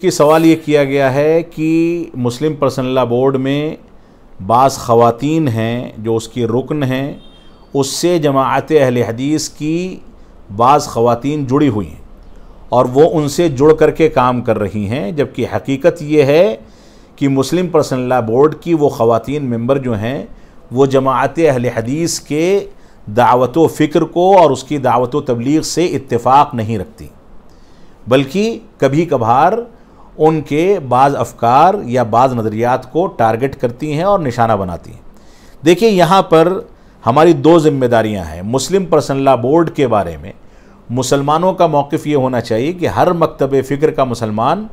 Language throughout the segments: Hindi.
कि सवाल ये किया गया है कि मुस्लिम पर्सनल लॉ बोर्ड में बाज़ ख़वातीन हैं जो उसकी रुकन हैं, उससे जमाअत अहले हदीस की बाज़ ख़वातीन जुड़ी हुई हैं और वो उनसे जुड़ कर के काम कर रही हैं, जबकि हकीकत ये है कि मुस्लिम पर्सनल लॉ बोर्ड की वो ख़वातीन मेंबर जो हैं वो जमाअत अहले हदीस के दावत व फ़िक्र को और उसकी दावत व तबलीग से इत्तेफाक नहीं रखती, बल्कि कभी कभार उनके बाज़ अफ़कार या बाज़ नज़रियात को टारगेट करती हैं और निशाना बनाती हैं। देखिए, यहाँ पर हमारी दो ज़िम्मेदारियाँ हैं। मुस्लिम पर्सनल लॉ बोर्ड के बारे में मुसलमानों का मौक़िफ़ ये होना चाहिए कि हर मकतब फ़िक्र का मुसलमान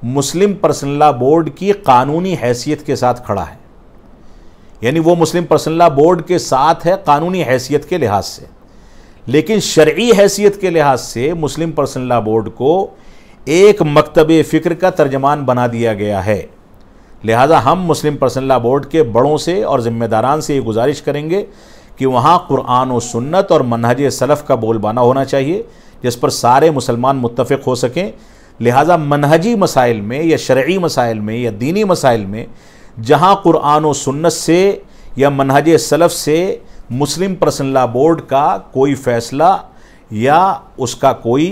मुस्लिम पर्सनल लॉ बोर्ड की कानूनी हैसियत के साथ खड़ा है, यानी वो मुस्लिम पर्सनल लॉ बोर्ड के साथ है कानूनी हैसियत के लिहाज से, लेकिन शरई हैसियत के लिहाज से मुस्लिम पर्सनल लॉ बोर्ड को एक मकतब फ़िक्र का तर्जमान बना दिया गया है। लिहाजा हम मुस्लिम पर्सनल लॉ बोर्ड के बड़ों से और ज़िम्मेदारान से ये गुजारिश करेंगे कि वहाँ कुरान और सुन्नत और मनहज सलफ़ का बोलबाना होना चाहिए जिस पर सारे मुसलमान मुत्तफ़िक़ हो सकें। लिहाजा मनहजी मसाइल में या शरई मसाइल में या दीनी मसाइल में जहाँ कुरान और सुन्नत से या मनहज सलफ़ से मुस्लिम पर्सनल लॉ बोर्ड का कोई फ़ैसला या उसका कोई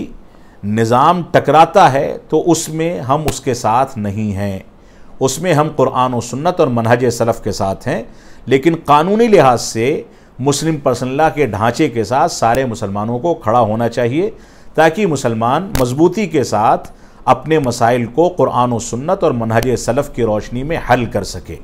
निज़ाम टकराता है तो उसमें हम उसके साथ नहीं हैं, उसमें हम कुरान और सुन्नत और मनहज सलफ़ के साथ हैं, लेकिन कानूनी लिहाज से मुस्लिम पर्सनल लॉ के ढांचे के साथ सारे मुसलमानों को खड़ा होना चाहिए ताकि मुसलमान मजबूती के साथ अपने मसाइल को कुरान और सुन्नत और मनहज सलफ़ की रोशनी में हल कर सके।